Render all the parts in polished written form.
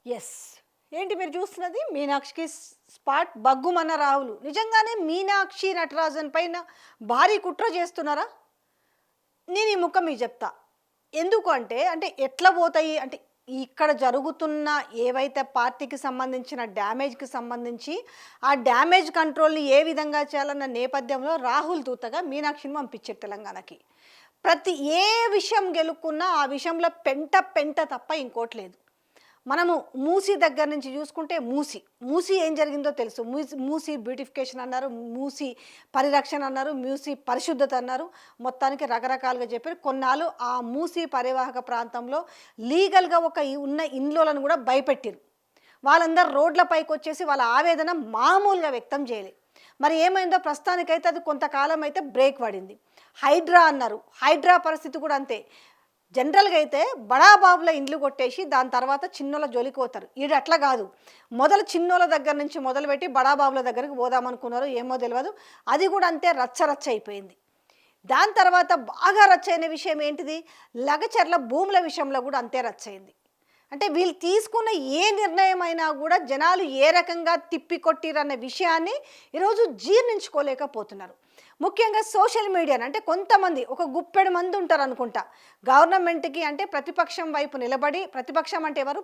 Yes. ఏంటి మీరు చూస్తున్నది? మీనాక్షికి స్పాట్ బగ్గుమన్న రాహులు. నిజంగానే మీనాక్షి నటరాజన్ పైన భారీ కుట్ర చేస్తున్నారా? నేను ఈ ముక్క మీకు చెప్తా. ఎందుకు అంటే ఎట్లా పోతాయి అంటే ఇక్కడ జరుగుతున్న ఏవైతే పార్టీకి సంబంధించిన డ్యామేజ్‌కి సంబంధించి ఆ డ్యామేజ్ కంట్రోల్‌ని ఏ విధంగా చేయాలన్న నేపథ్యంలో రాహుల్ దూతగా మీనాక్షిని పంపించారు తెలంగాణకి. ప్రతి ఏ విషయం గెలుక్కున్నా ఆ విషయంలో పెంట తప్ప ఇంకోటి లేదు. మనము మూసీ దగ్గర నుంచి చూసుకుంటే మూసీ ఏం జరిగిందో తెలుసు. మూసీ బ్యూటిఫికేషన్ అన్నారు, మూసీ పరిరక్షణ అన్నారు, మూసీ పరిశుద్ధత అన్నారు. మొత్తానికి రకరకాలుగా చెప్పారు. కొన్నాళ్ళు ఆ మూసీ పరివాహక ప్రాంతంలో లీగల్గా ఉన్న ఇండ్లను కూడా భయపెట్టారు. వాళ్ళందరూ రోడ్లపైకి వచ్చేసి వాళ్ళ ఆవేదన మామూలుగా వ్యక్తం చేయలేదు. మరి ఏమైందో ప్రస్తుతానికైతే అది కొంతకాలం అయితే బ్రేక్ పడింది. హైడ్రా అన్నారు. హైడ్రా పరిస్థితి కూడా అంతే. జనరల్గా అయితే బడాబాబుల ఇండ్లు కొట్టేసి దాని తర్వాత చిన్నోళ్ళ జోలికి పోతారు. ఈడు అట్లా కాదు. మొదలు చిన్నోళ్ళ దగ్గర నుంచి మొదలుపెట్టి బడాబాబుల దగ్గరికి పోదామనుకున్నారు, ఏమో తెలియదు. అది కూడా అంతే రచ్చ అయిపోయింది. దాని తర్వాత బాగా రచ్చైన విషయం ఏంటిది? లగచర్ల భూముల విషయంలో కూడా అంతే రచ్చయింది. అంటే వీళ్ళు తీసుకున్న ఏ నిర్ణయం అయినా కూడా జనాలు ఏ రకంగా తిప్పికొట్టిరన్న విషయాన్ని ఈరోజు జీర్ణించుకోలేకపోతున్నారు. ముఖ్యంగా సోషల్ మీడియాని అంటే కొంతమంది ఒక గుప్పెడు మంది ఉంటారు అనుకుంటా గవర్నమెంట్కి అంటే ప్రతిపక్షం వైపు నిలబడి, ప్రతిపక్షం అంటే ఎవరు?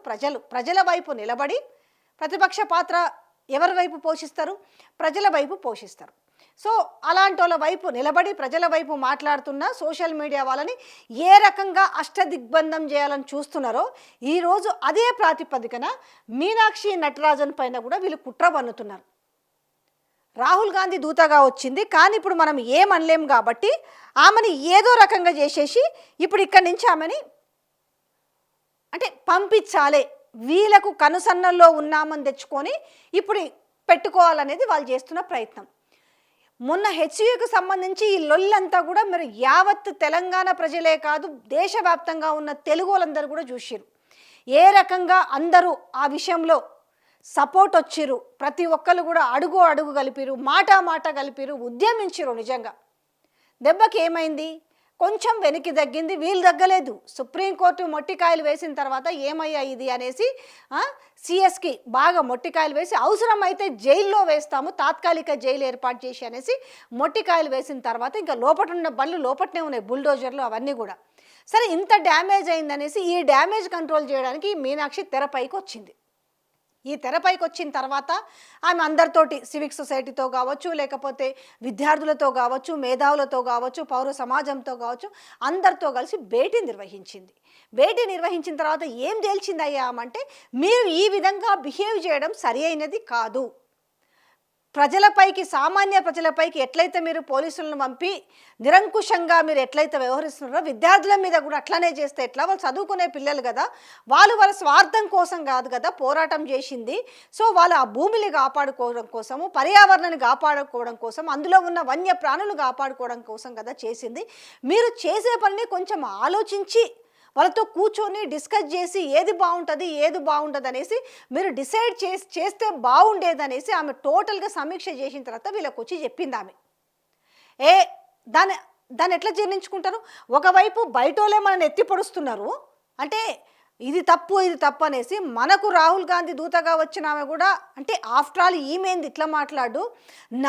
ప్రజల వైపు నిలబడి ప్రతిపక్ష పాత్ర ఎవరి వైపు పోషిస్తారు? ప్రజల వైపు పోషిస్తారు. సో అలాంటి వాళ్ళ వైపు నిలబడి ప్రజల వైపు మాట్లాడుతున్న సోషల్ మీడియా వాళ్ళని ఏ రకంగా అష్టదిగ్బంధం చేయాలని చూస్తున్నారో ఈరోజు అదే ప్రాతిపదికన మీనాక్షి నటరాజన్ పైన కూడా వీళ్ళు కుట్ర పన్నుతున్నారు. రాహుల్ గాంధీ దూతగా వచ్చింది, కానీ ఇప్పుడు మనం ఏమనలేం కాబట్టి ఆమెని ఏదో రకంగా చేసేసి ఇప్పుడు ఇక్కడి నుంచి ఆమెని అంటే పంపించాలి, వీళ్ళకు కనుసన్నల్లో ఉన్నామని తెచ్చుకొని ఇప్పుడు పెట్టుకోవాలనేది వాళ్ళు చేస్తున్న ప్రయత్నం. మొన్న హెచ్యుకి సంబంధించి ఈ లొల్లంతా కూడా మీరు యావత్ తెలంగాణ ప్రజలే కాదు దేశవ్యాప్తంగా ఉన్న తెలుగు వాళ్ళందరూ కూడా చూసిరు. ఏ రకంగా అందరూ ఆ విషయంలో సపోర్ట్ వచ్చిరు. ప్రతి ఒక్కరు కూడా అడుగు కలిపిరు, మాట కలిపిరు, ఉద్యమించిరు. నిజంగా దెబ్బకి ఏమైంది? కొంచెం వెనక్కి తగ్గింది, వీళ్ళు తగ్గలేదు. సుప్రీంకోర్టు మొట్టికాయలు వేసిన తర్వాత ఏమయ్యా ఇది అనేసి సిఎస్కి బాగా మొట్టికాయలు వేసి అవసరమైతే జైల్లో వేస్తాము, తాత్కాలిక జైలు ఏర్పాటు చేసి అనేసి మొట్టికాయలు వేసిన తర్వాత ఇంకా లోపట ఉన్న బండ్లు లోపటనే ఉన్నాయి, బుల్డోజర్లు అవన్నీ కూడా. సరే ఇంత డ్యామేజ్ అయిందనేసి ఈ డ్యామేజ్ కంట్రోల్ చేయడానికి మీనాక్షి తెరపైకి వచ్చింది. ఈ తెరపైకి వచ్చిన తర్వాత ఆమె అందరితోటి సివిక్ సొసైటీతో కావచ్చు, లేకపోతే విద్యార్థులతో కావచ్చు, మేధావులతో కావచ్చు, పౌర సమాజంతో కావచ్చు, అందరితో కలిసి భేటీ నిర్వహించింది. భేటీ నిర్వహించిన తర్వాత ఏం తేల్చిందయ్యామంటే మీరు ఈ విధంగా బిహేవ్ చేయడం సరి అయినది కాదు. ప్రజలపైకి, సామాన్య ప్రజలపైకి ఎట్లయితే మీరు పోలీసులను పంపి నిరంకుశంగా మీరు ఎట్లయితే వ్యవహరిస్తున్నారో విద్యార్థుల మీద కూడా అట్లనే చేస్తే ఎట్లా? వాళ్ళు చదువుకునే పిల్లలు కదా, వాళ్ళ స్వార్థం కోసం కాదు కదా పోరాటం చేసింది. సో వాళ్ళు ఆ భూమిని కాపాడుకోవడం కోసము, పర్యావరణాన్ని కాపాడుకోవడం కోసం, అందులో ఉన్న వన్య ప్రాణులు కాపాడుకోవడం కోసం కదా చేసింది. మీరు చేసే పనిని కొంచెం ఆలోచించి వాళ్ళతో కూర్చొని డిస్కస్ చేసి ఏది బాగుంటుంది ఏది బాగుంటుంది అనేసి మీరు డిసైడ్ చేస్తే బాగుండేదనేసి ఆమె టోటల్గా సమీక్ష చేసిన తర్వాత వీళ్ళకి వచ్చి చెప్పింది ఆమె. దాన్ని ఎట్లా జీర్ణించుకుంటారు? ఒకవైపు బయటోళ్ళే మనల్ని ఎత్తి పొడుస్తున్నారు, అంటే ఇది తప్పు అనేసి మనకు రాహుల్ గాంధీ దూతగా వచ్చిన ఆమె కూడా అంటే ఆఫ్టర్ ఆల్ ఈమెంది ఇట్లా మాట్లాడు,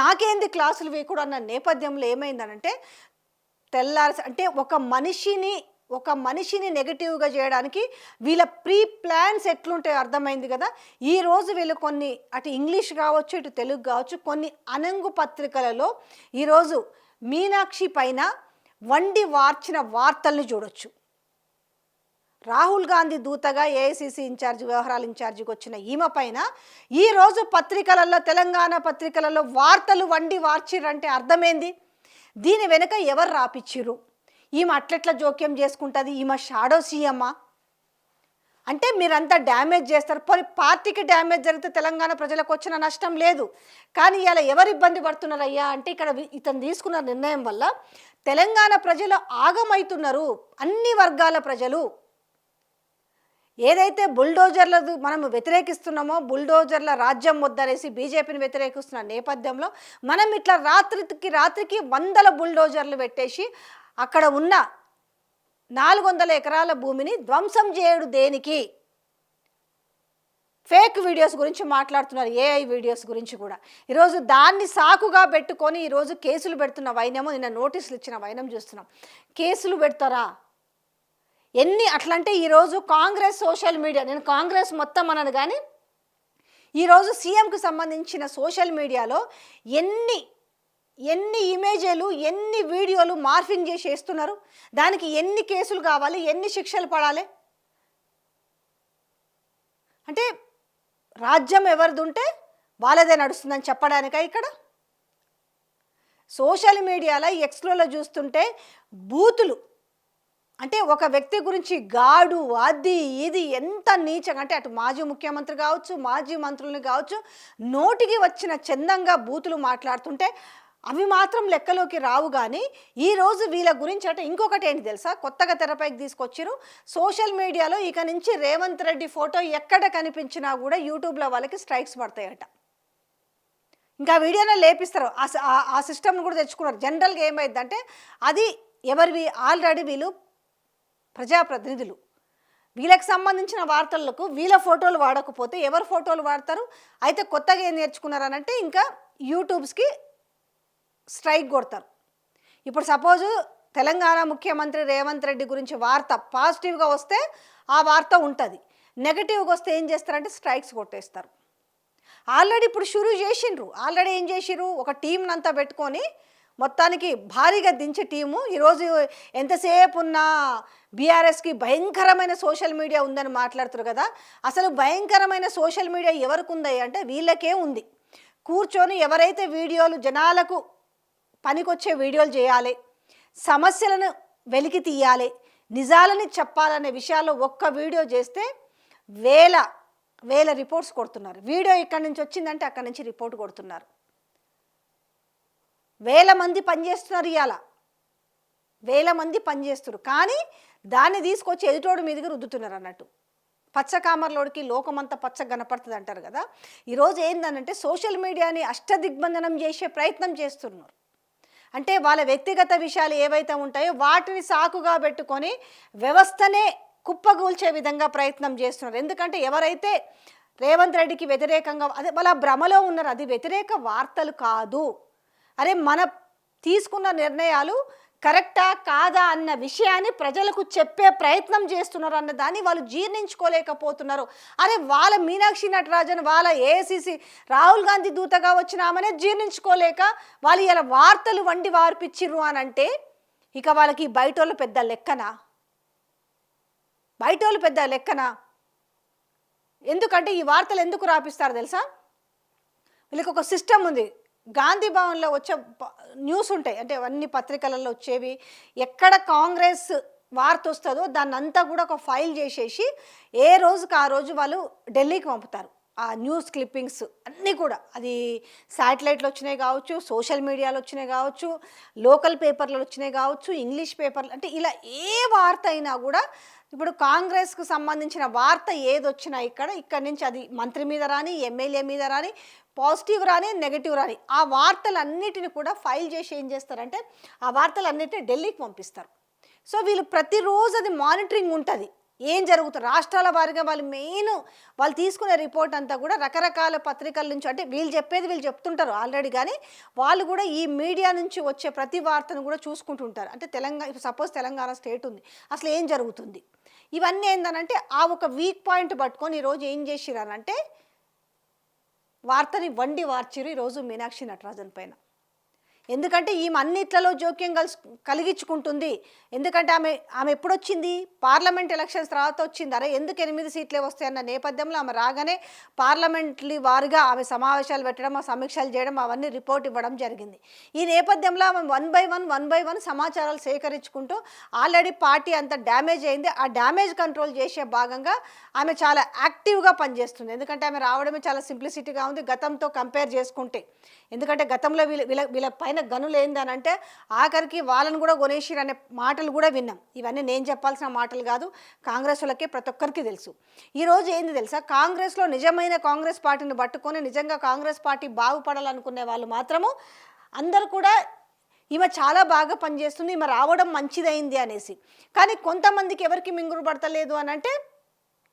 నాకేంది క్లాసులు వేయకూడదు అన్న నేపథ్యంలో ఏమైందనంటే తెల్లారి అంటే ఒక మనిషిని నెగటివ్గా చేయడానికి వీళ్ళ ప్రీ ప్లాన్స్ ఎట్లుంటాయో అర్థమైంది కదా. ఈరోజు వీళ్ళు కొన్ని అటు ఇంగ్లీష్ కావచ్చు, ఇటు తెలుగు కావచ్చు, కొన్ని అనంగు పత్రికలలో ఈరోజు మీనాక్షి పైన వండి వార్చిన వార్తల్ని చూడొచ్చు. రాహుల్ గాంధీ దూతగా ఏఐసిసి వ్యవహారాల ఇన్ఛార్జికి వచ్చిన ఈమె పైన ఈరోజు పత్రికలలో, తెలంగాణ పత్రికలలో వార్తలు వండి వార్చిరంటే అర్థమైంది. దీని వెనుక ఎవరు రాపిచ్చిరు? ఈమె అట్లెట్లా జోక్యం చేసుకుంటుంది? ఈమె షాడో సీఎం అంటే మీరంతా డ్యామేజ్ చేస్తారు. పోనీ పార్టీకి డ్యామేజ్ జరిగితే తెలంగాణ ప్రజలకు వచ్చిన నష్టం లేదు, కానీ ఇలా ఎవరు ఇబ్బంది పడుతున్నారయ్యా అంటే ఇక్కడ ఇతను తీసుకున్న నిర్ణయం వల్ల తెలంగాణ ప్రజలు ఆగమవుతున్నారు. అన్ని వర్గాల ప్రజలు ఏదైతే బుల్డోజర్లదు మనం వ్యతిరేకిస్తున్నామో, బుల్డోజర్ల రాజ్యం వద్దనేసి బీజేపీని వ్యతిరేకిస్తున్న నేపథ్యంలో మనం ఇట్లా రాత్రికి 100 బుల్డోజర్లు పెట్టేసి అక్కడ ఉన్న 400 ఎకరాల భూమిని ధ్వంసం చేయడు దేనికి? ఫేక్ వీడియోస్ గురించి మాట్లాడుతున్నారు, ఏఐ వీడియోస్ గురించి కూడా. ఈరోజు దాన్ని సాకుగా పెట్టుకొని ఈరోజు కేసులు పెడుతున్న వైనము, నిన్న నోటీసులు ఇచ్చిన వైనం చూస్తున్నాం. కేసులు పెడతారా? ఎన్ని అట్లంటే ఈరోజు కాంగ్రెస్ సోషల్ మీడియా, నేను కాంగ్రెస్ మొత్తం అనను కానీ ఈరోజు సీఎంకి సంబంధించిన సోషల్ మీడియాలో ఎన్ని ఎన్ని ఇమేజీలు, ఎన్ని వీడియోలు మార్ఫింగ్ చేసి వేస్తున్నారు. దానికి ఎన్ని కేసులు కావాలి, ఎన్ని శిక్షలు పడాలి? అంటే రాజ్యం ఎవరిది ఉంటే వాళ్ళదే నడుస్తుందని చెప్పడానికా ఇక్కడ? సోషల్ మీడియాలో ఎక్స్లో చూస్తుంటే బూతులు, అంటే ఒక వ్యక్తి గురించి గాడు అది ఇది ఎంత నీచంగా, అంటే అటు మాజీ ముఖ్యమంత్రి కావచ్చు, మాజీ మంత్రులను కావచ్చు, నోటికి వచ్చిన చందంగా బూతులు మాట్లాడుతుంటే అవి మాత్రం లెక్కలోకి రావు. కానీ ఈరోజు వీళ్ళ గురించి అంటే ఇంకొకటి ఏంటి తెలుసా, కొత్తగా తెరపైకి తీసుకొచ్చారు. సోషల్ మీడియాలో ఇక నుంచి రేవంత్ రెడ్డి ఫోటో ఎక్కడ కనిపించినా కూడా యూట్యూబ్లో వాళ్ళకి స్ట్రైక్స్ పడతాయట. ఇంకా వీడియోనే లేపిస్తారు. ఆ సిస్టమ్ని కూడా తెచ్చుకున్నారు. జనరల్గా ఏమైందంటే అది ఎవరివి, ఆల్రెడీ వీళ్ళు ప్రజాప్రతినిధులు, వీళ్ళకి సంబంధించిన వార్తలకు వీళ్ళ ఫోటోలు వాడకపోతే ఎవరు ఫోటోలు వాడతారు? అయితే కొత్తగా ఏం నేర్చుకున్నారనంటే ఇంకా యూట్యూబ్స్కి స్ట్రైక్ కొడతారు. ఇప్పుడు సపోజు తెలంగాణ ముఖ్యమంత్రి రేవంత్ రెడ్డి గురించి వార్త పాజిటివ్గా వస్తే ఆ వార్త ఉంటుంది, నెగటివ్గా వస్తే ఏం చేస్తారంటే స్ట్రైక్స్ కొట్టేస్తారు. ఆల్రెడీ ఇప్పుడు షురూ చేసిండ్రు. ఆల్రెడీ ఏం చేసిర్రు, ఒక టీంని అంతా పెట్టుకొని మొత్తానికి భారీగా దించే టీము. ఈరోజు ఎంతసేపు ఉన్నా బీఆర్ఎస్కి భయంకరమైన సోషల్ మీడియా ఉందని మాట్లాడుతారు కదా. అసలు భయంకరమైన సోషల్ మీడియా ఎవరికి ఉంది అంటే వీళ్ళకే ఉంది. కూర్చొని ఎవరైతే వీడియోలు జనాలకు పనికొచ్చే వీడియోలు చేయాలి, సమస్యలను వెలికి తీయాలి, నిజాలని చెప్పాలనే విషయాల్లో ఒక్క వీడియో చేస్తే వేల రిపోర్ట్స్ కొడుతున్నారు. వీడియో ఇక్కడి నుంచి వచ్చిందంటే అక్కడి నుంచి రిపోర్ట్ కొడుతున్నారు. వేల మంది పనిచేస్తున్నారు, ఇవాళ వేల మంది పనిచేస్తున్నారు. కానీ దాన్ని తీసుకొచ్చి ఎదుటోడు మీదకి రుద్దుతున్నారు అన్నట్టు. పచ్చకామర్లోడికి లోకమంతా పచ్చ కనపడుతుంది అంటారు కదా. ఈరోజు ఏందనంటే సోషల్ మీడియాని అష్టదిగ్బంధనం చేసే ప్రయత్నం చేస్తున్నారు. అంటే వాళ్ళ వ్యక్తిగత విషయాలు ఏవైతే ఉంటాయో వాటిని సాకుగా పెట్టుకొని వ్యవస్థనే కుప్పగూల్చే విధంగా ప్రయత్నం చేస్తున్నారు. ఎందుకంటే ఎవరైతే రేవంత్ రెడ్డికి వ్యతిరేకంగా అదే వాళ్ళ భ్రమలో ఉన్నారు, అది వ్యతిరేక వార్తలు కాదు, అరే మన తీసుకున్న నిర్ణయాలు కరెక్టా కాదా అన్న విషయాన్ని ప్రజలకు చెప్పే ప్రయత్నం చేస్తున్నారు అన్న దాన్ని వాళ్ళు జీర్ణించుకోలేకపోతున్నారు. అరే వాళ్ళ మీనాక్షి నటరాజన్, వాళ్ళ ఏఐసిసి రాహుల్ గాంధీ దూతగా వచ్చిన ఆమెనే జీర్ణించుకోలేక వాళ్ళు ఇలా వార్తలు వండి వార్పిచ్చిర్రు అని అంటే ఇక వాళ్ళకి బయటోళ్ళు పెద్ద లెక్కనా? బయటోళ్ళు పెద్ద లెక్కనా? ఎందుకంటే ఈ వార్తలు ఎందుకు రాపిస్తారు తెలుసా? వీళ్ళకి ఒక సిస్టమ్ ఉంది. గాంధీ భవన్లో వచ్చే న్యూస్ ఉంటాయి, అంటే అన్ని పత్రికలలో వచ్చేవి. ఎక్కడ కాంగ్రెస్ వార్త వస్తుందో దాన్ని అంతా కూడా ఒక ఫైల్ చేసేసి ఏ రోజుకి ఆ రోజు వాళ్ళు ఢిల్లీకి పంపుతారు. ఆ న్యూస్ క్లిప్పింగ్స్ అన్నీ కూడా, అది శాటిలైట్లో వచ్చినాయి కావచ్చు, సోషల్ మీడియాలో వచ్చినాయి కావచ్చు, లోకల్ పేపర్లు వచ్చినాయి కావచ్చు, ఇంగ్లీష్ పేపర్లు, అంటే ఇలా ఏ వార్త అయినా కూడా ఇప్పుడు కాంగ్రెస్కు సంబంధించిన వార్త ఏది వచ్చినా ఇక్కడి నుంచి అది మంత్రి మీద రాని, ఎమ్మెల్యే మీద రాని, పాజిటివ్ రాని, నెగిటివ్ రాని, ఆ వార్తలన్నిటిని కూడా ఫైల్ చేసి ఏం చేస్తారంటే ఆ వార్తలన్నిటిని ఢిల్లీకి పంపిస్తారు. సో వీళ్ళు ప్రతిరోజు అది మానిటరింగ్ ఉంటుంది, ఏం జరుగుతుంది రాష్ట్రాల వారిగా. వాళ్ళు తీసుకునే రిపోర్ట్ అంతా కూడా రకరకాల పత్రికల నుంచి, అంటే వీళ్ళు చెప్పేది వీళ్ళు చెప్తుంటారు ఆల్రెడీ, కానీ వాళ్ళు కూడా ఈ మీడియా నుంచి వచ్చే ప్రతి వార్తను కూడా చూసుకుంటుంటారు. అంటే సపోజ్ తెలంగాణ స్టేట్ ఉంది, అసలు ఏం జరుగుతుంది, ఇవన్నీ ఏందనంటే ఆ ఒక వీక్ పాయింట్ పట్టుకొని ఈరోజు ఏం చేసిరానంటే వార్తని వండి వార్చిరు ఈరోజు మీనాక్షి నటరాజన్ పైన. ఎందుకంటే ఈమె అన్నిట్లలో జోక్యం కలిగించుకుంటుంది. ఎందుకంటే ఆమె ఎప్పుడు వచ్చింది, పార్లమెంట్ ఎలక్షన్స్ తర్వాత వచ్చింది. అరే ఎందుకు 8 సీట్లే వస్తాయన్న నేపథ్యంలో ఆమె రాగానే పార్లమెంట్లీ వారుగా ఆమె సమావేశాలు పెట్టడం, ఆ సమీక్షలు చేయడం, అవన్నీ రిపోర్ట్ ఇవ్వడం జరిగింది. ఈ నేపథ్యంలో ఆమె వన్ బై వన్ సమాచారాలు సేకరించుకుంటూ ఆల్రెడీ పార్టీ అంత డ్యామేజ్ అయింది, ఆ డ్యామేజ్ కంట్రోల్ చేసే భాగంగా ఆమె చాలా యాక్టివ్గా పనిచేస్తుంది. ఎందుకంటే ఆమె రావడమే చాలా సింప్లిసిటీగా ఉంది గతంతో కంపేర్ చేసుకుంటే. ఎందుకంటే గతంలో వీళ్ళ పైన గనులు ఏందనంటే ఆఖరికి వాళ్ళని కూడా కొనేసిరు అనే మాటలు కూడా విన్నాం. ఇవన్నీ నేను చెప్పాల్సిన మాటలు కాదు, కాంగ్రెస్ వాళ్ళకే ప్రతి ఒక్కరికి తెలుసు. ఈరోజు ఏంది తెలుసా, కాంగ్రెస్లో నిజమైన కాంగ్రెస్ పార్టీని పట్టుకొని నిజంగా కాంగ్రెస్ పార్టీ బాగుపడాలనుకునే వాళ్ళు మాత్రము అందరూ కూడా ఈమె చాలా బాగా పనిచేస్తుంది, ఈమె రావడం మంచిదైంది అనేసి. కానీ కొంతమందికి ఎవరికి మింగురు పడతలేదు అని అంటే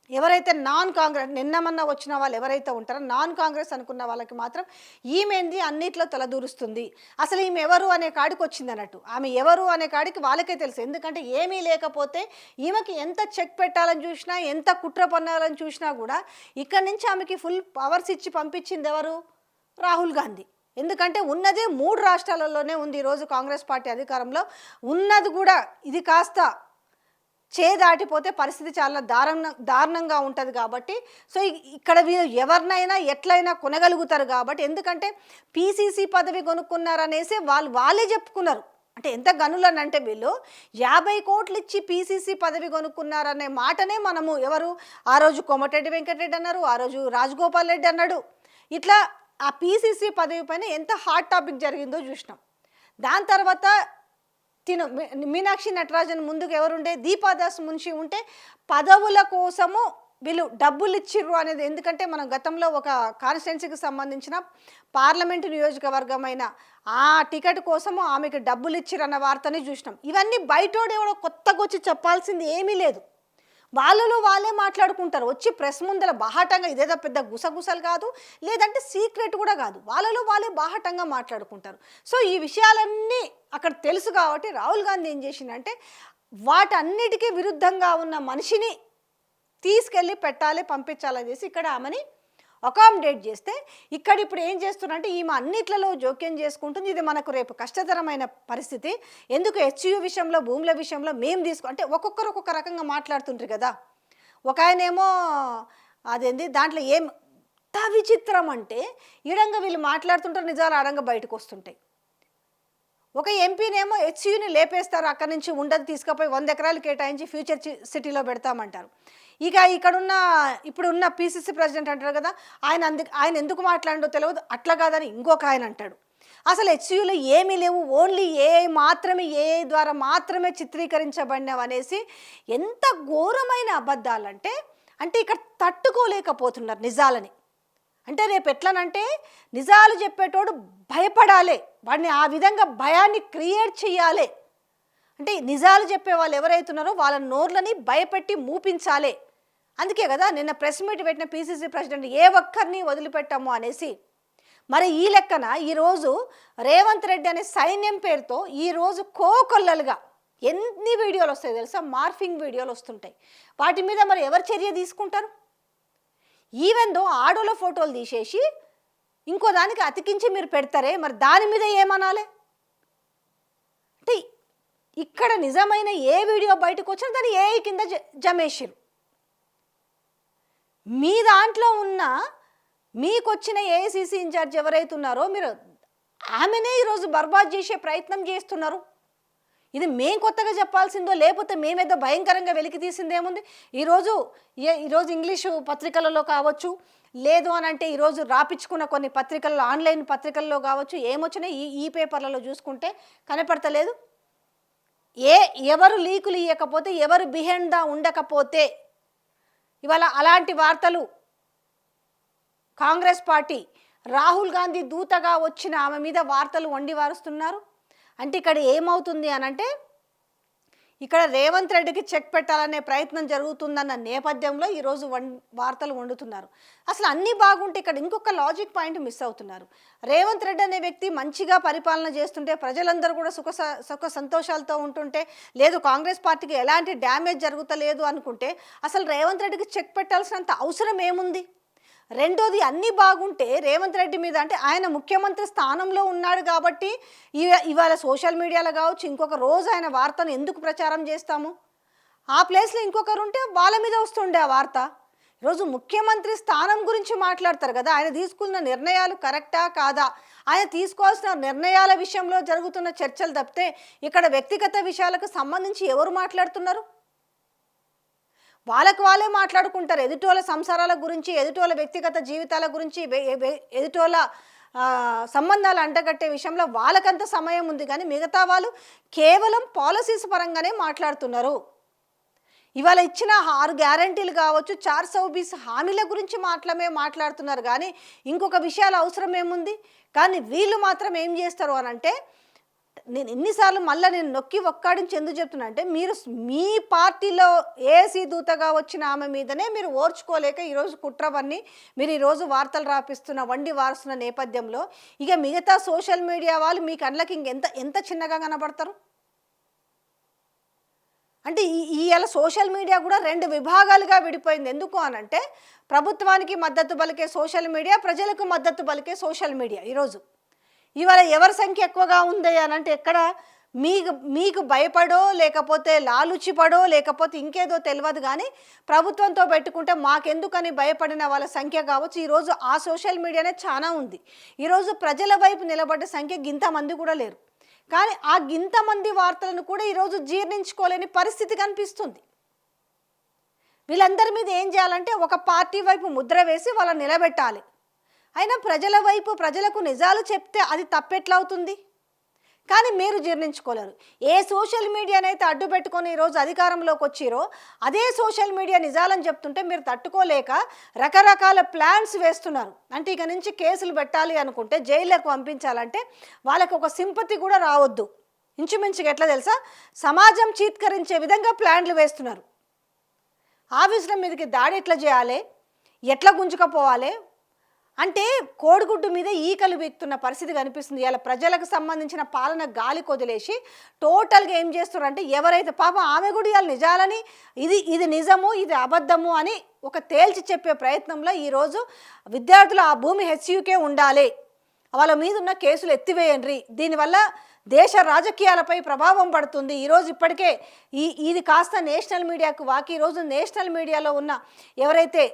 ఎవరైతే నాన్ కాంగ్రెస్ నిన్న వచ్చిన వాళ్ళు ఎవరైతే ఉంటారో నాన్ కాంగ్రెస్ అనుకున్న వాళ్ళకి మాత్రం ఈమెంది అన్నిట్లో తలదూరుస్తుంది, అసలు ఈమె ఎవరు అనే కాడికి వచ్చింది అన్నట్టు. ఆమె ఎవరు అనే కాడికి వాళ్ళకే తెలుసు. ఎందుకంటే ఏమీ లేకపోతే ఈమెకి ఎంత చెక్ పెట్టాలని చూసినా, ఎంత కుట్ర పన్నాలని చూసినా కూడా ఇక్కడి నుంచి ఆమెకి ఫుల్ పవర్స్ ఇచ్చి పంపించింది ఎవరు? రాహుల్ గాంధీ. ఎందుకంటే ఉన్నదే 3 రాష్ట్రాలలోనే ఉంది ఈరోజు కాంగ్రెస్ పార్టీ అధికారంలో ఉన్నది కూడా. ఇది కాస్త దాటిపోతే పరిస్థితి చాలా దారుణంగా ఉంటుంది కాబట్టి సో ఇక్కడ వీళ్ళు ఎవరినైనా ఎట్లయినా కొనగలుగుతారు కాబట్టి. ఎందుకంటే పీసీసీ పదవి కొనుక్కున్నారనేసి వాళ్ళే చెప్పుకున్నారు. అంటే ఎంత గనులని అంటే వీళ్ళు 50 కోట్లు ఇచ్చి పీసీసీ పదవి కొనుక్కున్నారనే మాటనే మనము ఎవరు ఆ రోజు కోమటిరెడ్డి వెంకటరెడ్డి అన్నారు, ఆ రోజు రాజగోపాల్ రెడ్డి అన్నాడు. ఇట్లా ఆ పీసీసీ పదవి పైన ఎంత హాట్ టాపిక్ జరిగిందో చూసినాం. దాని తర్వాత మీనాక్షి నటరాజన్ ముందుకు ఎవరుండే దీపాదాస్ మున్షి ఉంటే పదవుల కోసము వీళ్ళు డబ్బులు ఇచ్చిర్రు అనేది. ఎందుకంటే మనం గతంలో ఒక కాన్స్టిట్యున్సీకి సంబంధించిన పార్లమెంటు నియోజకవర్గమైన ఆ టికెట్ కోసము ఆమెకు డబ్బులు ఇచ్చిరన్న వార్తని చూసినాం. ఇవన్నీ బయటోడెవడో కొత్తగా వచ్చి చెప్పాల్సింది ఏమీ లేదు. వాళ్ళలో వాళ్ళే మాట్లాడుకుంటారు. వచ్చి ప్రెస్ ముందర బాహాటంగా, ఇదేదో పెద్ద గుసగుసలు కాదు, లేదంటే సీక్రెట్ కూడా కాదు, వాళ్ళలో వాళ్ళే బాహాటంగా మాట్లాడుకుంటారు. సో ఈ విషయాలన్నీ అక్కడ తెలుసు కాబట్టి రాహుల్ గాంధీ ఏం చేసిందంటే వాటన్నిటికీ విరుద్ధంగా ఉన్న మనిషిని తీసుకెళ్ళి పెట్టాలి, పంపించాలని చేసి ఇక్కడ ఆమెని అకామిడేట్ చేస్తే ఇక్కడ ఇప్పుడు ఏం చేస్తున్నారంటే ఈమె అన్నిట్లలో జోక్యం చేసుకుంటుంది. ఇది మనకు రేపు కష్టతరమైన పరిస్థితి. ఎందుకు హెచ్యూ విషయంలో, భూముల విషయంలో మేము అంటే ఒక్కొక్కరు ఒక్కొక్క రకంగా మాట్లాడుతుంటారు కదా. ఒక ఆయనేమో అదేంది దాంట్లో ఏం విచిత్రం అంటే ఈడంగా వీళ్ళు మాట్లాడుతుంటారు, నిజాలు ఆడంగా బయటకు వస్తుంటాయి. ఒక ఎంపీనేమో హెచ్యూని లేపేస్తారు, అక్కడి నుంచి ఉండదు, తీసుకుపోయి 100 ఎకరాలు కేటాయించి ఫ్యూచర్ సిటీలో పెడతామంటారు. ఇక ఇప్పుడున్న పీసీసీ ప్రెసిడెంట్ అంటారు కదా, ఆయన ఎందుకు మాట్లాడో తెలియదు, అట్లా కాదని ఇంకొక ఆయన అంటాడు. అసలు హెచ్యూలో ఏమీ లేవు, ఓన్లీ ఏఐ ద్వారా మాత్రమే చిత్రీకరించబడినవి అనేసి ఎంత ఘోరమైన అబద్ధాలంటే ఇక్కడ తట్టుకోలేకపోతున్నారు నిజాలని. అంటే రేపు ఎట్లనంటే నిజాలు చెప్పేటోడు భయపడాలి, వాడిని ఆ విధంగా భయాన్ని క్రియేట్ చేయాలి. అంటే నిజాలు చెప్పే వాళ్ళు ఎవరైతున్నారో వాళ్ళ నోర్లని భయపెట్టి మూపించాలి. అందుకే కదా నిన్న ప్రెస్ మీట్ పెట్టిన పీసీసీ ప్రెసిడెంట్ ఏ ఒక్కరిని వదిలిపెట్టాము అనేసి. మరి ఈ లెక్కన ఈరోజు రేవంత్ రెడ్డి అనే సైన్యం పేరుతో ఈరోజు కోకొల్లలుగా ఎన్ని వీడియోలు వస్తాయి తెలుసా, మార్ఫింగ్ వీడియోలు వస్తుంటాయి. వాటి మీద మరి ఎవరు చర్య తీసుకుంటారు? ఈవెన్ దో ఆడోల ఫోటోలు తీసేసి ఇంకో దానికి అతికించి మీరు పెడతారే, మరి దాని మీద ఏమనాలి? అంటే ఇక్కడ నిజమైన ఏ వీడియో బయటకు వచ్చినా దాన్ని ఏఐ కింద జమేసిరు. మీ దాంట్లో ఉన్న మీకొచ్చిన ఏఐసిసి ఇన్ఛార్జ్ ఎవరైతే ఉన్నారో మీరు ఆమెనే ఈరోజు బర్బాద్ చేసే ప్రయత్నం చేస్తున్నారు. ఇది మేము కొత్తగా చెప్పాల్సిందో లేకపోతే మేమేదో భయంకరంగా వెలికి తీసిందేముంది? ఈరోజు ఇంగ్లీషు పత్రికలలో కావచ్చు, లేదు అని అంటే ఈరోజు రాపించుకున్న కొన్ని పత్రికల్లో, ఆన్లైన్ పత్రికల్లో కావచ్చు, ఏమొచ్చినాయి ఈ పేపర్లలో చూసుకుంటే కనపడతలేదు. ఎవరు లీకులు ఇవ్వకపోతే, ఎవరు బిహైండ్ ఉండకపోతే ఇవాళ అలాంటి వార్తలు కాంగ్రెస్ పార్టీ రాహుల్ గాంధీ దూతగా వచ్చిన ఆమె మీద వార్తలు వండి వారుస్తున్నారు. అంటే ఇక్కడ ఏమవుతుంది అనంటే ఇక్కడ రేవంత్ రెడ్డికి చెక్ పెట్టాలనే ప్రయత్నం జరుగుతుందన్న నేపథ్యంలో ఈరోజు వార్తలు వండుతున్నారు. అసలు అన్నీ బాగుంటే ఇక్కడ ఇంకొక లాజిక్ పాయింట్ మిస్ అవుతున్నారు. రేవంత్ రెడ్డి అనే వ్యక్తి మంచిగా పరిపాలన చేస్తుంటే, ప్రజలందరూ కూడా సుఖ సంతోషాలతో ఉంటుంటే, లేదు కాంగ్రెస్ పార్టీకి ఎలాంటి డ్యామేజ్ జరుగుతలేదు అనుకుంటే అసలు రేవంత్ రెడ్డికి చెక్ పెట్టాల్సినంత అవసరం ఏముంది? రెండోది, అన్నీ బాగుంటే రేవంత్ రెడ్డి మీద అంటే ఆయన ముఖ్యమంత్రి స్థానంలో ఉన్నాడు కాబట్టి ఇవాళ సోషల్ మీడియాలో కావచ్చు ఇంకొక రోజు ఆయన వార్తను ఎందుకు ప్రచారం చేస్తాము? ఆ ప్లేస్లో ఇంకొకరు ఉంటే వాళ్ళ మీద వస్తుండే ఆ వార్త. ఈరోజు ముఖ్యమంత్రి స్థానం గురించి మాట్లాడతారు కదా, ఆయన తీసుకున్న నిర్ణయాలు కరెక్టా కాదా, ఆయన తీసుకోవాల్సిన నిర్ణయాల విషయంలో జరుగుతున్న చర్చలు తప్పితే ఇక్కడ వ్యక్తిగత విషయాలకు సంబంధించి ఎవరు మాట్లాడుతున్నారు? వాళ్ళకు వాళ్ళే మాట్లాడుకుంటారు. ఎదుటోళ్ళ సంసారాల గురించి, ఎదుటోళ్ళ వ్యక్తిగత జీవితాల గురించి, ఎదుటోళ్ళ సంబంధాలు అంటగట్టే విషయంలో వాళ్ళకంత సమయం ఉంది. కానీ మిగతా వాళ్ళు కేవలం పాలసీస్ పరంగానే మాట్లాడుతున్నారు. ఇవాళ ఇచ్చిన 6 గ్యారంటీలు కావచ్చు, 420 హామీల గురించి మాట్లాడుతున్నారు. కానీ ఇంకొక విషయాల అవసరం ఏముంది? కానీ వీళ్ళు మాత్రం ఏం చేస్తారు అనంటే నేను ఎన్నిసార్లు మళ్ళీ నేను నొక్కి ఒక్కాడించి ఎందుకు చెప్తున్నా అంటే మీరు మీ పార్టీలో ఏసీ దూతగా వచ్చిన ఆమె మీదనే మీరు ఓర్చుకోలేక ఈరోజు కుట్రవన్నీ మీరు ఈరోజు వార్తలు రాపిస్తున్న వండి వారుస్తున్న నేపథ్యంలో ఇక మిగతా సోషల్ మీడియా వాళ్ళు మీ కళ్ళకి ఇంకెంత ఎంత చిన్నగా కనబడతారు. అంటే ఇవాళ సోషల్ మీడియా కూడా 2 విభాగాలుగా విడిపోయింది. ఎందుకు అనంటే ప్రభుత్వానికి మద్దతు పలికే సోషల్ మీడియా, ప్రజలకు మద్దతు పలికే సోషల్ మీడియా. ఇవాళ ఎవరి సంఖ్య ఎక్కువగా ఉంది అనంటే ఎక్కడ మీకు భయపడో లేకపోతే లాలుచిపడో లేకపోతే ఇంకేదో తెలియదు, కానీ ప్రభుత్వంతో పెట్టుకుంటే మాకెందుకని భయపడిన వాళ్ళ సంఖ్య కావచ్చు. ఈరోజు ఆ సోషల్ మీడియానే చాలా ఉంది. ఈరోజు ప్రజల వైపు నిలబడ్డ సంఖ్య గింతమంది కూడా లేరు. కానీ ఆ గింతమంది వార్తలను కూడా ఈరోజు జీర్ణించుకోలేని పరిస్థితి కనిపిస్తుంది. వీళ్ళందరి మీద ఏం చేయాలంటే ఒక పార్టీ వైపు ముద్ర వేసి వాళ్ళని నిలబెట్టాలి. అయినా ప్రజల వైపు ప్రజలకు నిజాలు చెప్తే అది తప్పెట్లవుతుంది? కానీ మీరు జీర్ణించుకోలేరు. ఏ సోషల్ మీడియానైతే అడ్డు పెట్టుకొని ఈరోజు అధికారంలోకి వచ్చిరో అదే సోషల్ మీడియా నిజాలని చెప్తుంటే మీరు తట్టుకోలేక రకరకాల ప్లాన్స్ వేస్తున్నారు. అంటే ఇక నుంచి కేసులు పెట్టాలి అనుకుంటే, జైళ్ళకు పంపించాలంటే వాళ్ళకు ఒక సింపతి కూడా రావద్దు. ఇంచుమించుగా ఎట్లా తెలుసా, సమాజం చీత్కరించే విధంగా ప్లాన్లు వేస్తున్నారు. ఆఫీసుల మీదకి దాడి ఎట్లా చేయాలి, ఎట్లా గుంజుకపోవాలి అంటే కోడిగుడ్డు మీద ఈకలు వీక్తున్న పరిస్థితి కనిపిస్తుంది. ఇలా ప్రజలకు సంబంధించిన పాలన గాలి కొదిలేసి టోటల్గా ఏం చేస్తున్నారు అంటే ఎవరైతే పాపం ఆమె కూడా ఇవాళ నిజాలని ఇది నిజము ఇది అబద్ధము అని ఒక తేల్చి చెప్పే ప్రయత్నంలో ఈరోజు విద్యార్థులు ఆ భూమి హెచ్యూకే ఉండాలి, వాళ్ళ మీద ఉన్న కేసులు ఎత్తివేయండి, దీనివల్ల దేశ రాజకీయాలపై ప్రభావం పడుతుంది. ఈరోజు ఇప్పటికే ఇది కాస్త నేషనల్ మీడియాకు వాకి ఈరోజు నేషనల్ మీడియాలో ఉన్న ఎవరైతే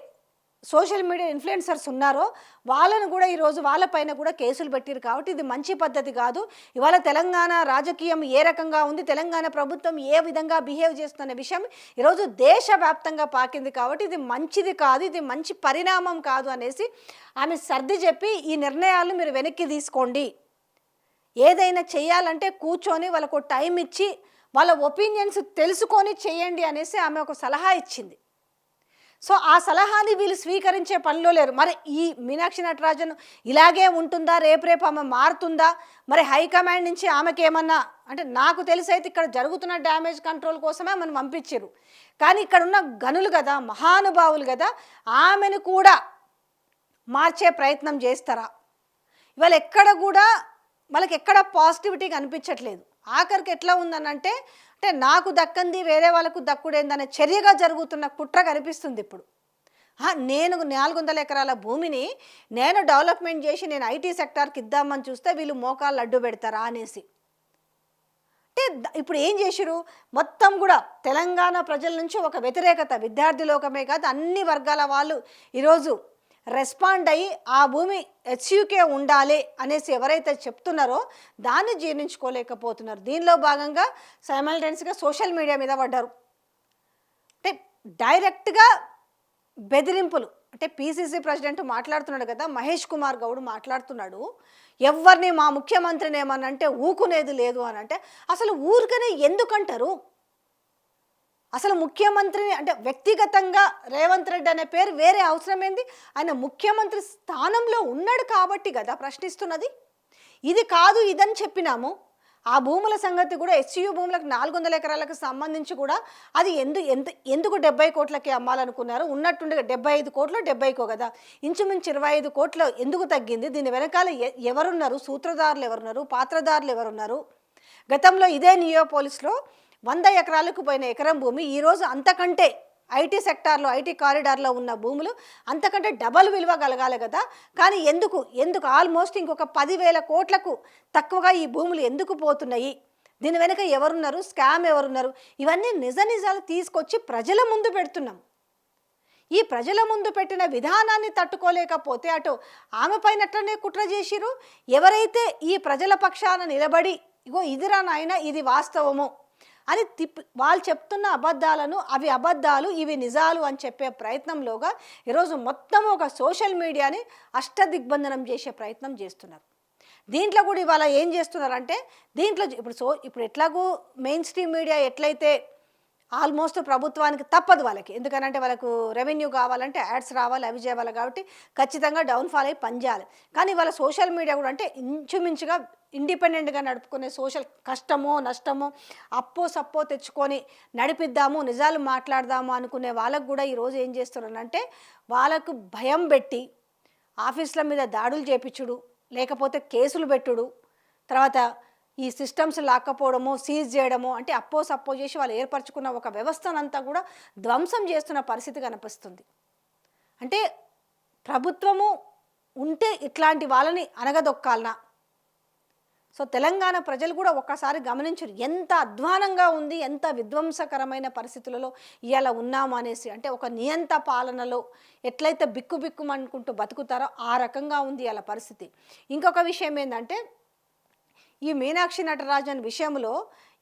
సోషల్ మీడియా ఇన్ఫ్లుయెన్సర్స్ ఉన్నారో వాళ్ళను కూడా ఈరోజు వాళ్ళపైన కూడా కేసులు పెట్టారు. కాబట్టి ఇది మంచి పద్ధతి కాదు. ఇవాళ తెలంగాణ రాజకీయం ఏ రకంగా ఉంది, తెలంగాణ ప్రభుత్వం ఏ విధంగా బిహేవ్ చేస్తున్న విషయం ఈరోజు దేశవ్యాప్తంగా పాకింది. కాబట్టి ఇది మంచిది కాదు, ఇది మంచి పరిణామం కాదు అనేసి ఆమె సర్ది చెప్పి ఈ నిర్ణయాలను మీరు వెనక్కి తీసుకోండి, ఏదైనా చేయాలంటే కూర్చొని వాళ్ళకు టైం ఇచ్చి వాళ్ళ ఒపీనియన్స్ తెలుసుకొని చేయండి అనేసి ఆమె ఒక సలహా ఇచ్చింది. సో ఆ సలహాని వీళ్ళు స్వీకరించే పనిలో లేరు. మరి ఈ మీనాక్షి నటరాజన్ ఇలాగే ఉంటుందా, రేపు ఆమె మారుతుందా, మరి హైకమాండ్ నుంచి ఆమెకి ఏమన్నా అంటే నాకు తెలిసి అయితే ఇక్కడ జరుగుతున్న డ్యామేజ్ కంట్రోల్ కోసమే మనం పంపించారు. కానీ ఇక్కడ ఉన్న గనులు కదా, మహానుభావులు కదా, ఆమెను కూడా మార్చే ప్రయత్నం చేస్తారా? ఇవాళ ఎక్కడ కూడా వాళ్ళకి ఎక్కడ పాజిటివిటీ కనిపించట్లేదు. ఆఖరికి ఎట్లా ఉందనంటే అంటే నాకు దక్కంది వేరే వాళ్ళకు దక్కుడేందనే చర్యగా జరుగుతున్న కుట్ర కనిపిస్తుంది ఇప్పుడు. నేను 400 ఎకరాల భూమిని నేను డెవలప్మెంట్ చేసి నేను ఐటీ సెక్టార్కి ఇద్దామని చూస్తే వీళ్ళు మోకాళ్ళు అడ్డు పెడతారా అనేసి. అంటే ఇప్పుడు ఏం చేసిరు, మొత్తం కూడా తెలంగాణ ప్రజల నుంచి ఒక వ్యతిరేకత, విద్యార్థి లోకమే కాదు అన్ని వర్గాల వాళ్ళు ఈరోజు రెస్పాండ్ అయ్యి ఆ భూమి హెచ్యూకే ఉండాలి అనేసి ఎవరైతే చెప్తున్నారో దాన్ని జీర్ణించుకోలేకపోతున్నారు. దీనిలో భాగంగా సైమల్టేనియస్గా సోషల్ మీడియా మీద పడ్డారు. అంటే డైరెక్ట్గా బెదిరింపులు. అంటే పీసీసీ ప్రెసిడెంట్ మాట్లాడుతున్నాడు కదా, మహేష్ కుమార్ గౌడ్ మాట్లాడుతున్నాడు, ఎవరిని మా ముఖ్యమంత్రిని ఏమనంటే ఊకునేది లేదు అని. అంటే అసలు ఊరికనే ఎందుకంటారు? అసలు ముఖ్యమంత్రిని అంటే వ్యక్తిగతంగా రేవంత్ రెడ్డి అనే పేరు వేరే అవసరం ఏంది? ఆయన ముఖ్యమంత్రి స్థానంలో ఉన్నాడు కాబట్టి కదా ప్రశ్నిస్తున్నది. ఇది కాదు ఇదని చెప్పినాము. ఆ భూముల సంగతి కూడా ఎస్యూ భూములకు 400 ఎకరాలకు సంబంధించి కూడా అది ఎందుకు 70 కోట్లకి అమ్మాలనుకున్నారు? ఉన్నట్టుండగా 75 కోట్లు 70కో కదా, ఇంచుమించు 25 కోట్లు ఎందుకు తగ్గింది? దీని వెనకాల ఎవరున్నారు? సూత్రధారులు ఎవరున్నారు? పాత్రధారులు ఎవరున్నారు? గతంలో ఇదే నియోపోలిస్లో 100 ఎకరాలకు పోయిన ఎకరం భూమి ఈరోజు అంతకంటే ఐటీ సెక్టార్లో ఐటీ కారిడార్లో ఉన్న భూములు అంతకంటే డబల్ విలువ కలగాలి కదా. కానీ ఎందుకు ఆల్మోస్ట్ ఇంకొక 10,000 కోట్లకు తక్కువగా ఈ భూములు ఎందుకు పోతున్నాయి? దీని వెనుక ఎవరున్నారు? స్కామ్ ఎవరున్నారు? ఇవన్నీ నిజాలు తీసుకొచ్చి ప్రజల ముందు పెడుతున్నాం. ఈ ప్రజల ముందు పెట్టిన విధానాన్ని తట్టుకోలేకపోతే అటు ఆమె పైనట్లనే కుట్ర చేసిరు. ఎవరైతే ఈ ప్రజల పక్షాన నిలబడి ఇగో ఇదిరా నాయన ఇది వాస్తవము అని వాళ్ళు చెప్తున్న అబద్ధాలను అవి అబద్ధాలు ఇవి నిజాలు అని చెప్పే ప్రయత్నంలోగా ఈరోజు మొత్తం ఒక సోషల్ మీడియాని అష్టదిగ్బంధనం చేసే ప్రయత్నం చేస్తున్నారు. దీంట్లో కూడా ఇవాళ ఏం చేస్తున్నారంటే దీంట్లో ఇప్పుడు ఎట్లాగూ మెయిన్ స్ట్రీమ్ మీడియా ఎట్లయితే ఆల్మోస్ట్ ప్రభుత్వానికి తప్పదు వాళ్ళకి. ఎందుకనంటే వాళ్ళకు రెవెన్యూ కావాలంటే యాడ్స్ రావాలి, అవి చేయాలి కాబట్టి ఖచ్చితంగా డౌన్‌ఫాల్ అయ్యి పనిచేయాలి. కానీ వాళ్ళ సోషల్ మీడియా కూడా అంటే ఇంచుమించుగా ఇండిపెండెంట్‌గా నడుపుకునే సోషల్ కష్టమో, నష్టమో, అప్పో సప్పో తెచ్చుకొని నడిపిద్దాము, నిజాలు మాట్లాడదాము అనుకునే వాళ్ళకు కూడా ఈరోజు ఏం చేస్తున్నారంటే వాళ్ళకు భయం పెట్టి ఆఫీసుల మీద దాడులు చేపించుడు, లేకపోతే కేసులు పెట్టుడు, తర్వాత ఈ సిస్టమ్స్ లాక్కపోవడము, సీజ్ చేయడము, అంటే అప్పో సప్పో చేసి వాళ్ళు ఏర్పరచుకున్న ఒక వ్యవస్థనంతా కూడా ధ్వంసం చేస్తున్న పరిస్థితి కనిపిస్తుంది. అంటే ప్రభుత్వము ఉంటే ఇట్లాంటి వాళ్ళని అనగదొక్కాలనా? సో తెలంగాణ ప్రజలు కూడా ఒక్కసారి గమనించరు ఎంత అధ్వానంగా ఉంది, ఎంత విధ్వంసకరమైన పరిస్థితులలో ఇవాళ ఉన్నాము అనేసి. అంటే ఒక నియంత పాలనలో ఎట్లయితే బిక్కుబిక్కుమనుకుంటూ బతుకుతారో ఆ రకంగా ఉంది ఇవాళ పరిస్థితి. ఇంకొక విషయం ఏంటంటే ఈ మీనాక్షి నటరాజన్ విషయంలో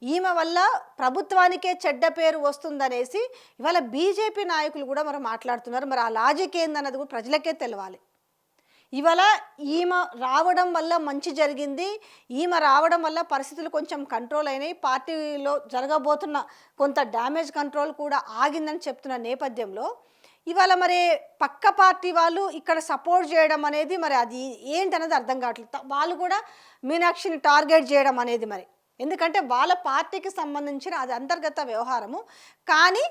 ఈమె వల్ల ప్రభుత్వానికే చెడ్డ పేరు వస్తుందనేసి ఇవాళ బీజేపీ నాయకులు కూడా మరి మాట్లాడుతున్నారు. మరి ఆ లాజిక్ ఏందన్నది కూడా ప్రజలకే తెలవాలి. ఇవాళ ఈమె రావడం వల్ల మంచి జరిగింది, ఈమె రావడం వల్ల పరిస్థితులు కొంచెం కంట్రోల్ అయినాయి, పార్టీలో జరగబోతున్న కొంత డ్యామేజ్ కంట్రోల్ కూడా ఆగిందని చెప్తున్న నేపథ్యంలో ఇవాళ మరి పక్క పార్టీ వాళ్ళు ఇక్కడ సపోర్ట్ చేయడం అనేది మరి అది ఏంటనేది అర్థం కావట్లేదు. వాళ్ళు కూడా మీనాక్షిని టార్గెట్ చేయడం అనేది మరి ఎందుకంటే వాళ్ళ పార్టీకి సంబంధించిన అది అంతర్గత వ్యవహారము. కానీ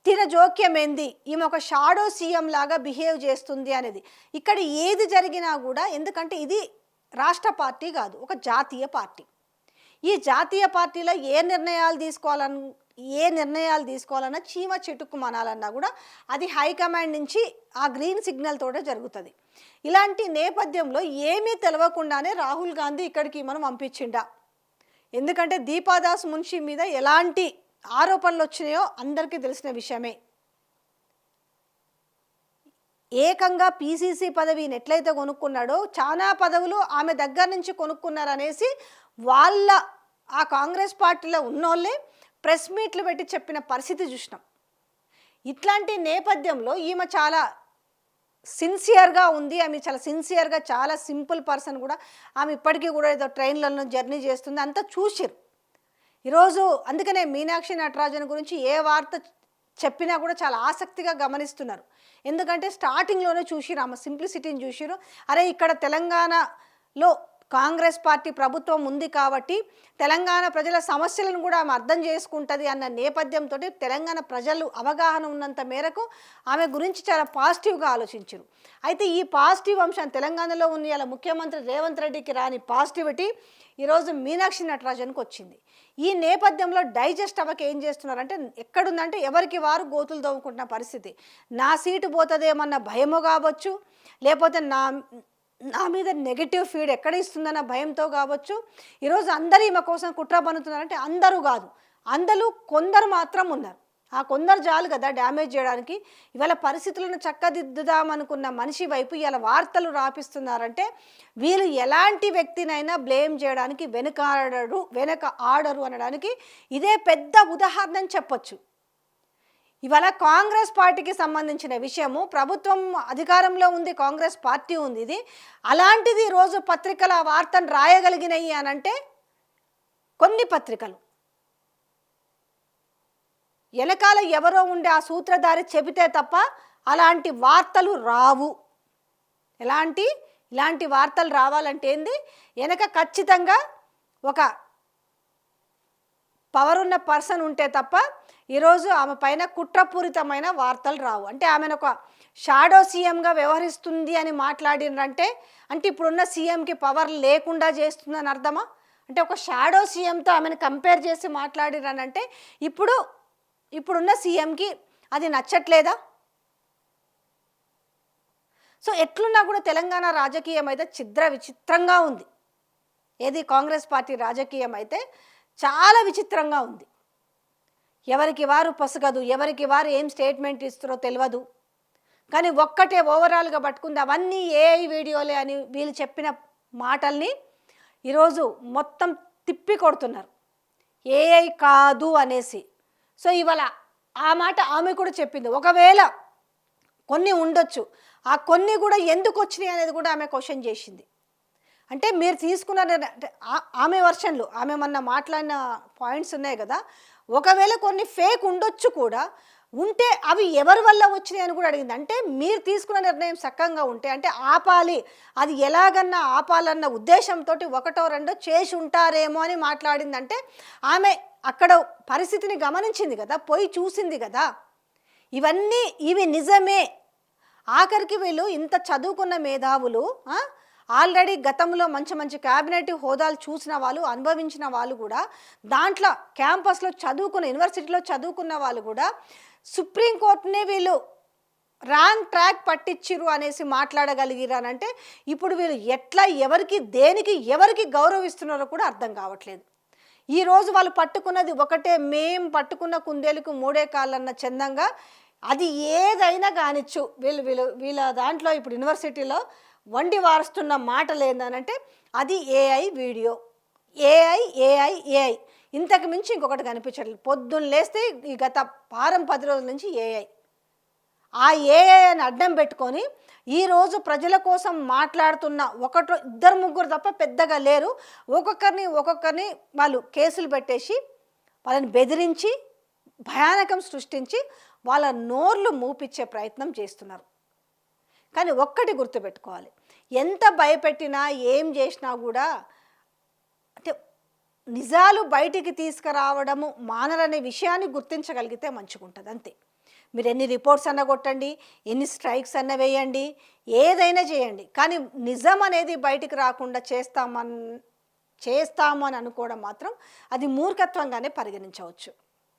తిన జోక్యం ఏంది, ఈమె ఒక షాడో సీఎం లాగా బిహేవ్ చేస్తుంది అనేది. ఇక్కడ ఏది జరిగినా కూడా ఎందుకంటే ఇది రాష్ట్ర పార్టీ కాదు, ఒక జాతీయ పార్టీ. ఈ జాతీయ పార్టీలో ఏ నిర్ణయాలు తీసుకోవాలన్నా చీమ చెట్టుకు మనాలన్నా కూడా అది హైకమాండ్ నుంచి ఆ గ్రీన్ సిగ్నల్ తోటే జరుగుతుంది. ఇలాంటి నేపథ్యంలో ఏమీ తెలవకుండానే రాహుల్ గాంధీ ఇక్కడికి మనం పంపించిండా. ఎందుకంటే దీపాదాస్ మున్షి మీద ఎలాంటి ఆరోపణలు వచ్చినాయో అందరికీ తెలిసిన విషయమే. ఏకంగా పీసీసీ పదవిని ఎట్లయితే కొనుక్కున్నాడో చాలా పదవులు ఆమె దగ్గర నుంచి కొనుక్కున్నారనేసి వాళ్ళ ఆ కాంగ్రెస్ పార్టీలో ఉన్నోళ్ళే ప్రెస్ మీట్లు పెట్టి చెప్పిన పరిస్థితి చూసినాం. ఇట్లాంటి నేపథ్యంలో ఈమె చాలా సిన్సియర్గా ఉంది, ఆమె చాలా సిన్సియర్గా చాలా సింపుల్ పర్సన్ కూడా. ఆమె ఇప్పటికీ కూడా ఏదో ట్రైన్లలో జర్నీ చేస్తుంది, అంతా చూసిరు ఈరోజు. అందుకనే మీనాక్షి నటరాజన్ గురించి ఏ వార్త చెప్పినా కూడా చాలా ఆసక్తిగా గమనిస్తున్నారు. ఎందుకంటే స్టార్టింగ్లోనే చూసిరు, ఆమె సింప్లిసిటీని చూసిరు. అరే ఇక్కడ తెలంగాణలో కాంగ్రెస్ పార్టీ ప్రభుత్వం ఉంది కాబట్టి తెలంగాణ ప్రజల సమస్యలను కూడా ఆమె అర్థం చేసుకుంటుంది అన్న నేపథ్యంతో తెలంగాణ ప్రజలు అవగాహన ఉన్నంత మేరకు ఆమె గురించి చాలా పాజిటివ్గా ఆలోచించారు. అయితే ఈ పాజిటివ్ అంశం తెలంగాణలో ఉన్న ఇలా ముఖ్యమంత్రి రేవంత్ రెడ్డికి రాని పాజిటివిటీ ఈరోజు మీనాక్షి నటరాజన్కి వచ్చింది. ఈ నేపథ్యంలో డైజెస్ట్ అవ్వక ఏం చేస్తున్నారంటే ఎక్కడుందంటే ఎవరికి వారు గోతులు తవ్వుకుంటున్న పరిస్థితి. నా సీటు పోతుందేమన్న భయము కావచ్చు, లేకపోతే నా మీద నెగిటివ్ ఫీడ్ ఎక్కడ ఇస్తుందన్న భయంతో కావచ్చు. ఈరోజు అందరూ ఈమె కోసం కుట్ర పన్నుతున్నారంటే అందరూ కాదు, అందరూ కొందరు మాత్రం ఉన్నారు. ఆ కొందరు చాలు కదా డ్యామేజ్ చేయడానికి. ఇవాళ పరిస్థితులను చక్కదిద్దుదామనుకున్న మనిషి వైపు ఇలా వార్తలు రాపిస్తున్నారంటే వీళ్ళు ఎలాంటి వ్యక్తినైనా బ్లేమ్ చేయడానికి వెనక ఆడరు అనడానికి ఇదే పెద్ద ఉదాహరణ అని చెప్పొచ్చు. ఇవాళ కాంగ్రెస్ పార్టీకి సంబంధించిన విషయము, ప్రభుత్వం అధికారంలో ఉంది, కాంగ్రెస్ పార్టీ ఉంది. ఇది అలాంటిది రోజు పత్రికల వార్తను రాయగలిగినాయి అనంటే కొన్ని పత్రికలు వెనకాల ఎవరో ఉండే ఆ సూత్రధారి చెబితే తప్ప అలాంటి వార్తలు రావు. ఇలాంటి వార్తలు రావాలంటే ఏంది, వెనక ఖచ్చితంగా ఒక పవర్ ఉన్న పర్సన్ ఉంటే తప్ప ఈరోజు ఆమె పైన కుట్రపూరితమైన వార్తలు రావు. అంటే ఆమెను ఒక షాడో సీఎంగా వ్యవహరిస్తుంది అని మాట్లాడినంటే అంటే ఇప్పుడున్న సీఎంకి పవర్ లేకుండా చేస్తుందని అర్థమా? అంటే ఒక షాడో సీఎంతో ఆమెను కంపేర్ చేసి మాట్లాడిరనంటే ఇప్పుడున్న సీఎంకి అది నచ్చట్లేదా? సో ఎట్లున్నా కూడా తెలంగాణ రాజకీయం అయితే విచిత్రంగా ఉంది. ఏది కాంగ్రెస్ పార్టీ రాజకీయం అయితే చాలా విచిత్రంగా ఉంది. ఎవరికి వారు పొసగదు, ఎవరికి వారు ఏం స్టేట్మెంట్ ఇస్తారో తెలియదు. కానీ ఒక్కటే ఓవరాల్గా పట్టుకుంది, అవన్నీ ఏఐ వీడియోలే అని వీళ్ళు చెప్పిన మాటల్ని ఈరోజు మొత్తం తిప్పి కొడుతున్నారు, ఏఐ కాదు అనేసి. సో ఇవాళ ఆ మాట ఆమె కూడా చెప్పింది. ఒకవేళ కొన్ని ఉండొచ్చు, ఆ కొన్ని కూడా ఎందుకు వచ్చినాయి అనేది కూడా ఆమె క్వశ్చన్ చేసింది. అంటే మీరు తీసుకున్న ఆమె వర్షన్లు, ఆమె మొన్న మాట్లాడిన పాయింట్స్ ఉన్నాయి కదా, ఒకవేళ కొన్ని ఫేక్ ఉండొచ్చు కూడా, ఉంటే అవి ఎవరి వల్ల వచ్చినాయి అని కూడా అడిగింది. అంటే మీరు తీసుకున్న నిర్ణయం సక్కంగా ఉంటే, అంటే ఆపాలి, అది ఎలాగన్నా ఆపాలన్న ఉద్దేశంతో ఒకటో రెండో చేసి ఉంటారేమో అని మాట్లాడిందంటే ఆమె అక్కడ పరిస్థితిని గమనించింది కదా, పోయి చూసింది కదా. ఇవి నిజమే. ఆఖరికి వీళ్ళు ఇంత చదువుకున్న మేధావులు, ఆల్రెడీ గతంలో మంచి మంచి క్యాబినెట్ హోదాలు చూసిన వాళ్ళు, అనుభవించిన వాళ్ళు కూడా, దాంట్లో క్యాంపస్లో చదువుకున్న, యూనివర్సిటీలో చదువుకున్న వాళ్ళు కూడా సుప్రీంకోర్టునే వీళ్ళు రాంగ్ ట్రాక్ పట్టించిరు అనేసి మాట్లాడగలిగిరానంటే ఇప్పుడు వీళ్ళు ఎట్లా, దేనికి ఎవరికి గౌరవిస్తున్నారో కూడా అర్థం కావట్లేదు. ఈరోజు వాళ్ళు పట్టుకున్నది ఒకటే, మేం పట్టుకున్న కుందేలుకు మూడే కాళ్ళన్న చందంగా, అది ఏదైనా కానిచ్చు. వీళ్ళ దాంట్లో ఇప్పుడు యూనివర్సిటీలో వండి వారుస్తున్న మాటలు ఏందనంటే అది ఏఐ వీడియో, ఏఐ ఇంతకు మించి ఇంకొకటి కనిపించట్లేదు. పొద్దున్న లేస్తే ఈ గత 10 రోజుల నుంచి ఆ ఏఐ అని అడ్డం పెట్టుకొని ఈరోజు ప్రజల కోసం మాట్లాడుతున్న ఇద్దరు ముగ్గురు తప్ప పెద్దగా లేరు. ఒక్కొక్కరిని వాళ్ళు కేసులు పెట్టేసి, వాళ్ళని బెదిరించి, భయానకం సృష్టించి వాళ్ళ నోర్లు మూపించే ప్రయత్నం చేస్తున్నారు. కానీ ఒక్కటి గుర్తుపెట్టుకోవాలి, ఎంత భయపెట్టినా ఏం చేసినా కూడా అంటే నిజాలు బయటికి తీసుకురావడము మానరనే విషయాన్ని గుర్తించగలిగితే మంచిగుంటుంది. అంతే. మీరు ఎన్ని రిపోర్ట్స్ అన్న కొట్టండి, ఎన్ని స్ట్రైక్స్ అన్న వేయండి, ఏదైనా చేయండి, కానీ నిజం అనేది బయటికి రాకుండా చేస్తాము అని అనుకోవడం మాత్రం అది మూర్ఖత్వంగానే పరిగణించవచ్చు.